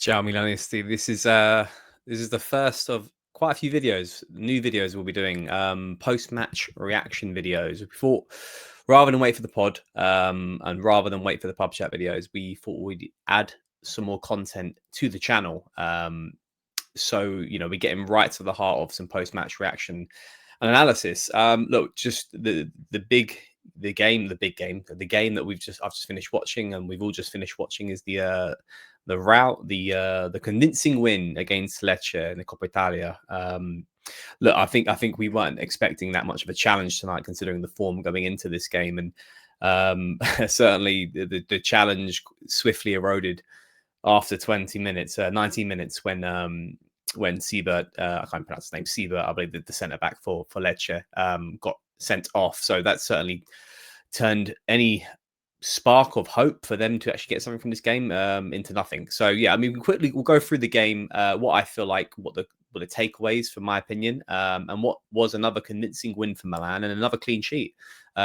Ciao Milanisti. This is the first of quite a few videos, new videos we'll be doing, post-match reaction videos. We thought rather than wait for the pod, and rather than wait for the pub chat videos, we thought we'd add some more content to the channel. So we're getting right to the heart of some post-match reaction and analysis. Look, just the game that I've just finished watching, and we've all just finished watching, is the convincing win against Lecce in the Coppa Italia. Look, I think we weren't expecting that much of a challenge tonight, considering the form going into this game, and certainly the challenge swiftly eroded after 20 minutes, 19 minutes, when Siebert, I can't pronounce his name, Siebert, I believe, the centre back for Lecce, got sent off. So that certainly turned any spark of hope for them to actually get something from this game into nothing. So yeah, I mean, we'll go through the game, what I feel like, what the takeaways, for my opinion, and what was another convincing win for Milan and another clean sheet,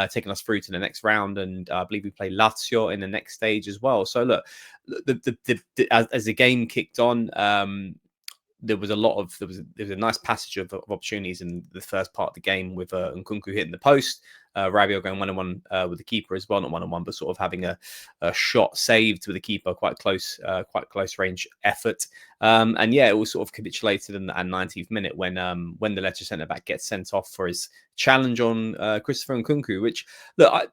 taking us through to the next round. And I believe we play Lazio in the next stage as well. So look, as the game kicked on, there was a nice passage of opportunities in the first part of the game, with Nkunku hitting the post, Rabiot going 1-on-1 with the keeper as well, not 1-on-1, but sort of having a shot saved with the keeper, quite close range effort. And yeah, it was sort of capitulated in the 90th minute when the Lecce centre back gets sent off for his challenge on Christopher Nkunku, which, look,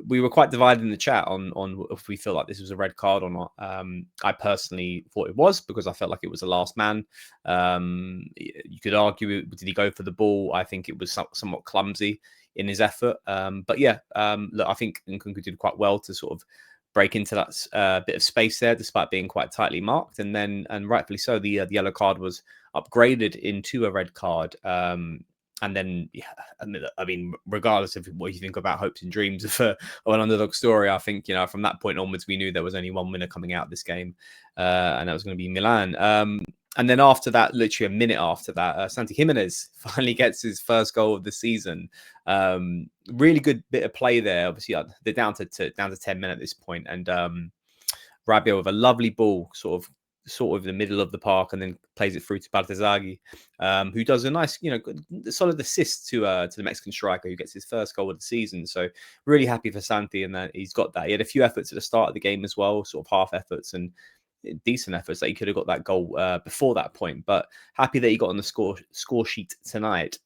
we were quite divided in the chat on if we feel like this was a red card or not. I personally thought it was, because I felt like it was a last man. You could argue, did he go for the ball? I think it was somewhat clumsy in his effort. But yeah, look, I think Nkunku did quite well to sort of break into that bit of space there, despite being quite tightly marked. And rightfully so, the yellow card was upgraded into a red card. And then, yeah, I mean, regardless of what you think about hopes and dreams of an underdog story, I think, from that point onwards, we knew there was only one winner coming out of this game, and that was going to be Milan. And then after that, literally a minute after that, Santi Jimenez finally gets his first goal of the season. Really good bit of play there. Obviously, they're down to 10 men at this point, and Rabiot with a lovely ball, sort of in the middle of the park, and then plays it through to Baltazar, who does a nice, solid assist to the Mexican striker, who gets his first goal of the season. So really happy for Santi, and that he's got that. He had a few efforts at the start of the game as well, sort of half efforts and decent efforts, that he could have got that goal before that point. But happy that he got on the score sheet tonight.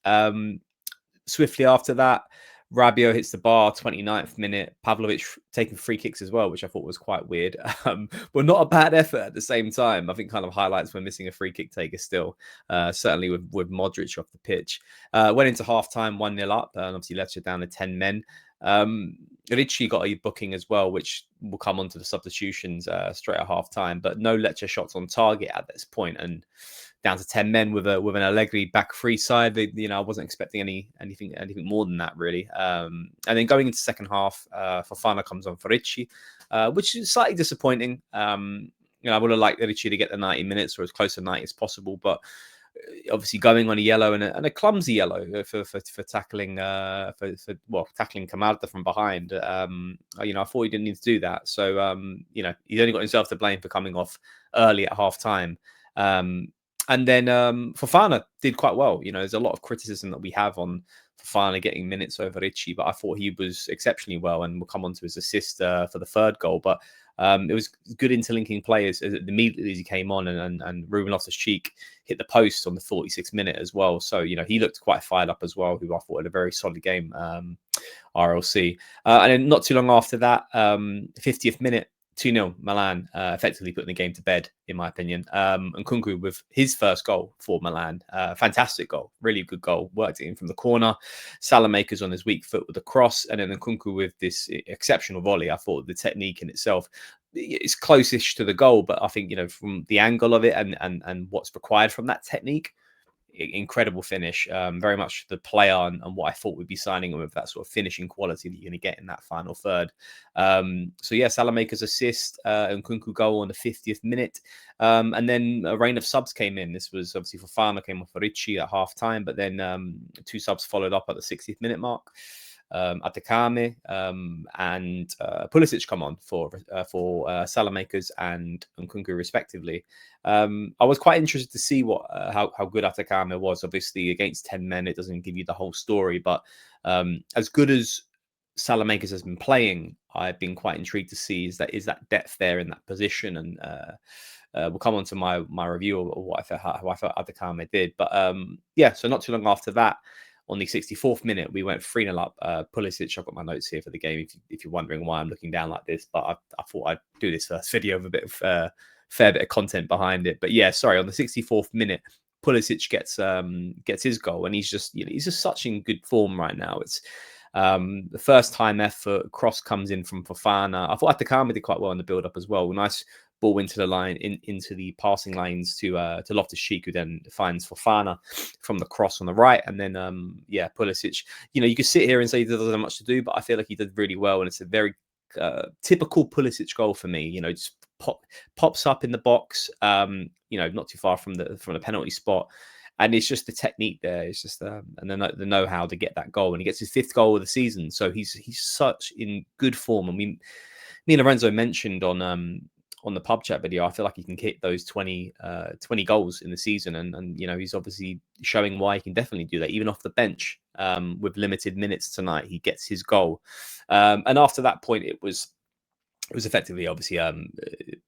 Swiftly after that, Rabiot hits the bar, 29th minute. Pavlovic taking free kicks as well, which I thought was quite weird. But not a bad effort at the same time. I think kind of highlights when missing a free kick taker still, certainly with Modric off the pitch. Went into half-time 1-0 up, and obviously Lecce down to 10 men. Ricci got a booking as well, which will come onto the substitutions straight at half-time. But no Lecce shots on target at this point, and down to 10 men with an Allegri back free side. I wasn't expecting anything more than that, really. And then going into second half, Fofana comes on for Ricci, which is slightly disappointing. I would have liked Ricci to get the 90 minutes, or as close to 90 as possible, but obviously going on a yellow, and a clumsy yellow for tackling tackling Camarda from behind. I thought he didn't need to do that. So he's only got himself to blame for coming off early at half time. And then Fofana did quite well. There's a lot of criticism that we have on Fofana getting minutes over Ricci, but I thought he was exceptionally well, and we'll come on to his assist for the third goal. But it was good interlinking players immediately as he came on, and Ruben Loftus-Cheek hit the post on the 46th minute as well. So, he looked quite fired up as well, who I thought had a very solid game, RLC. And then not too long after that, 50th minute, 2-0 Milan, effectively putting the game to bed, in my opinion. And Nkunku with his first goal for Milan. Fantastic goal. Really good goal. Worked it in from the corner. Salamaker's on his weak foot with a cross. And then Nkunku with this exceptional volley. I thought the technique in itself, it's close-ish to the goal, but I think, from the angle of it and what's required from that technique, incredible finish. Very much the player and what I thought we'd be signing with, that sort of finishing quality that you're going to get in that final third. So yeah, Salamaker's assist, and Nkunku goal on the 50th minute. And then a rain of subs came in. This was obviously Fofana came off for Ricci at half time, but then two subs followed up at the 60th minute mark. Atakame and Pulisic come on for Salamakers and Nkunku respectively. I was quite interested to see what how good Atakame was. Obviously, against 10 men, it doesn't give you the whole story, but as good as Salamakers has been playing, I've been quite intrigued to see is that depth there in that position, and we'll come on to my review of what I felt, how I felt Atakame did. But yeah, so not too long after that, on the 64th minute, we went 3-0 up. Pulisic, I've got my notes here for the game if you're wondering why I'm looking down like this, but I thought I'd do this first video with a bit of fair bit of content behind it. But yeah, sorry, on the 64th minute, Pulisic gets his goal, and he's just such in good form right now. It's the first time effort, cross comes in from Fofana. I thought Atakama did quite well in the build up as well. Nice ball into the line, into the passing lanes to Loftus-Cheek, who then finds Fofana from the cross on the right, and then yeah, Pulisic. You could sit here and say he doesn't have much to do, but I feel like he did really well, and it's a very typical Pulisic goal for me. Just pops up in the box, not too far from the penalty spot. And it's just the technique there. It's just and the know-how to get that goal. And he gets his 5th goal of the season. So he's such in good form. And me and Lorenzo mentioned on the pub chat video, I feel like he can hit those 20 goals in the season. And he's obviously showing why he can definitely do that. Even off the bench with limited minutes tonight, he gets his goal. And after that point, it was effectively, obviously,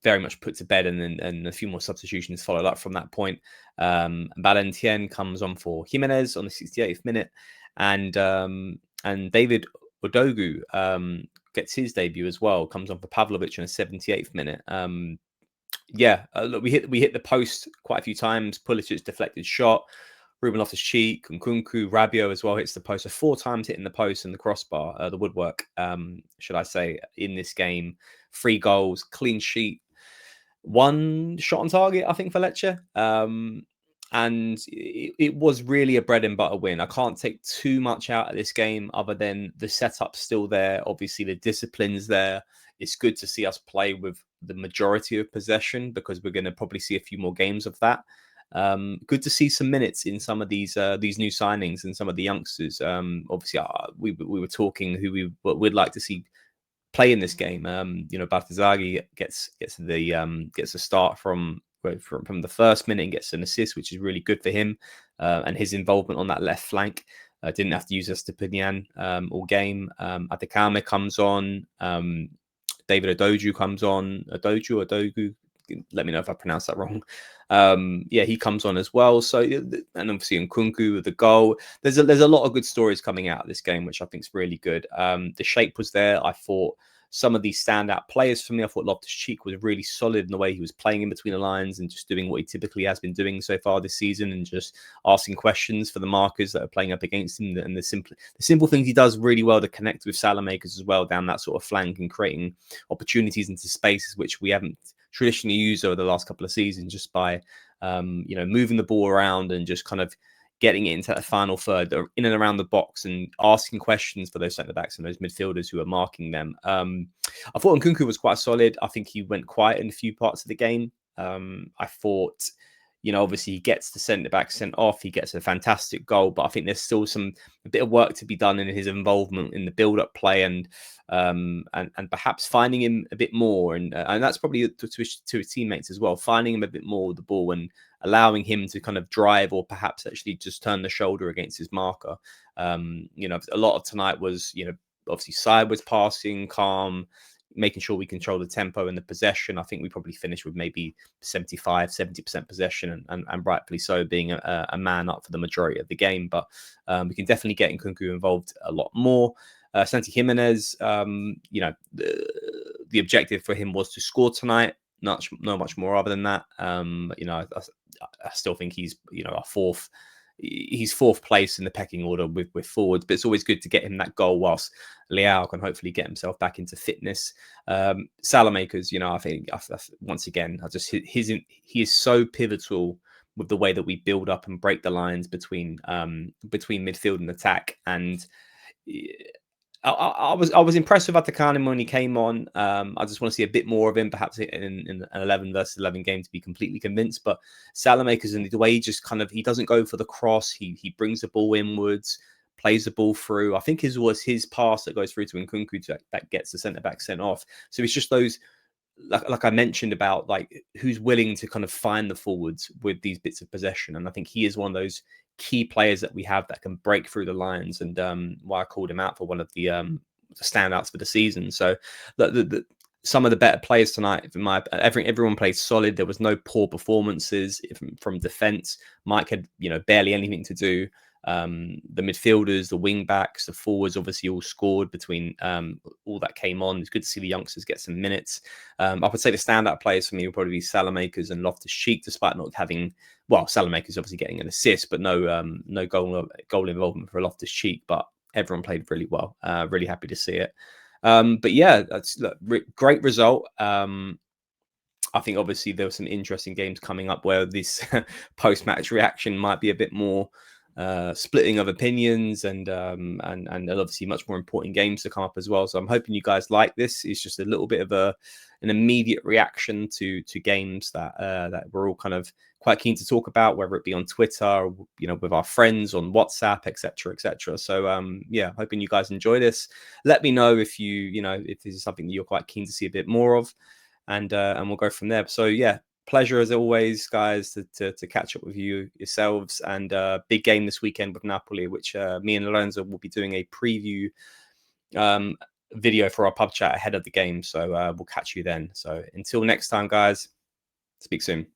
very much put to bed, and a few more substitutions followed up from that point. Valentien comes on for Jimenez on the 68th minute, and David Odogu gets his debut as well. Comes on for Pavlovic on the 78th minute. Look, we hit the post quite a few times. Pulisic's deflected shot. Ruben Loftus-Cheek, Nkunku, Rabiot as well hits the post. So 4 times hitting the post and the crossbar, the woodwork, should I say, in this game. 3 goals, clean sheet, 1 shot on target, I think, for Lecce. And it was really a bread and butter win. I can't take too much out of this game other than the setup's still there. Obviously, the discipline's there. It's good to see us play with the majority of possession, because we're going to probably see a few more games of that. Good to see some minutes in some of these new signings and some of the youngsters. Obviously, we were talking who we'd like to see play in this game. Baltazar gets a start from the first minute and gets an assist, which is really good for him, and his involvement on that left flank. Didn't have to use Estepinian all game. Atakame comes on. David Odogu comes on. Odogu. Let me know if I pronounced that wrong. He comes on as well. So, and obviously Nkunku with the goal. There's a lot of good stories coming out of this game, which I think is really good. The shape was there. I thought some of these standout players for me, I thought Loftus-Cheek was really solid in the way he was playing in between the lines and just doing what he typically has been doing so far this season, and just asking questions for the markers that are playing up against him, and the simple things he does really well to connect with Salamakers as well down that sort of flank and creating opportunities into spaces which we haven't traditionally used over the last couple of seasons, just by moving the ball around and just kind of getting it into the final third, in and around the box, and asking questions for those centre backs and those midfielders who are marking them. I thought Nkunku was quite solid. I think he went quiet in a few parts of the game. I thought, obviously he gets the centre back sent off. He gets a fantastic goal, but I think there's still a bit of work to be done in his involvement in the build-up play, and perhaps finding him a bit more, and that's probably to his teammates as well, finding him a bit more with the ball and allowing him to kind of drive, or perhaps actually just turn the shoulder against his marker. A lot of tonight was, obviously sideways passing, calm, making sure we control the tempo and the possession. I think we probably finished with maybe 70% possession, and rightfully so, being a man up for the majority of the game. But we can definitely get Nkunku involved a lot more. Santi Jimenez, the objective for him was to score tonight. Not much more other than that. I still think he's he's 4th place in the pecking order with forwards, but it's always good to get him that goal whilst Leao can hopefully get himself back into fitness. Salamakers, I think once again, he is so pivotal with the way that we build up and break the lines between midfield and attack. And I was impressed with Atacani when he came on. I just want to see a bit more of him, perhaps in an 11 versus 11 game, to be completely convinced. But Salamakers, and the way he just he doesn't go for the cross. He brings the ball inwards, plays the ball through. I think it was his pass that goes through to Nkunku that gets the centre back sent off. So it's just those, like I mentioned about like who's willing to kind of find the forwards with these bits of possession, and I think he is one of those key players that we have that can break through the lines, and why I called him out for one of the standouts for the season. So some of the better players tonight, everyone played solid. There was no poor performances from defense. Mike had barely anything to do. The midfielders, the wing backs, the forwards obviously all scored between all that came on. It's good to see the youngsters get some minutes. I would say the standout players for me will probably be Salamakers and Loftus-Cheek, despite not having, well, Salamakers obviously getting an assist, but no goal involvement for Loftus-Cheek. But everyone played really well. Really happy to see it. But yeah, that's great result. I think obviously there were some interesting games coming up where this post-match reaction might be a bit more splitting of opinions, and obviously much more important games to come up as well. So I'm hoping you guys like this. It's just a little bit of an immediate reaction to games that we're all kind of quite keen to talk about, whether it be on Twitter or, with our friends on WhatsApp, etc., etc. So yeah, hoping you guys enjoy this. Let me know if if this is something that you're quite keen to see a bit more of, and we'll go from there. So yeah, pleasure as always, guys, to catch up with yourselves, and big game this weekend with Napoli, which me and Lorenzo will be doing a preview video for our pub chat ahead of the game. So we'll catch you then. So until next time, guys, speak soon.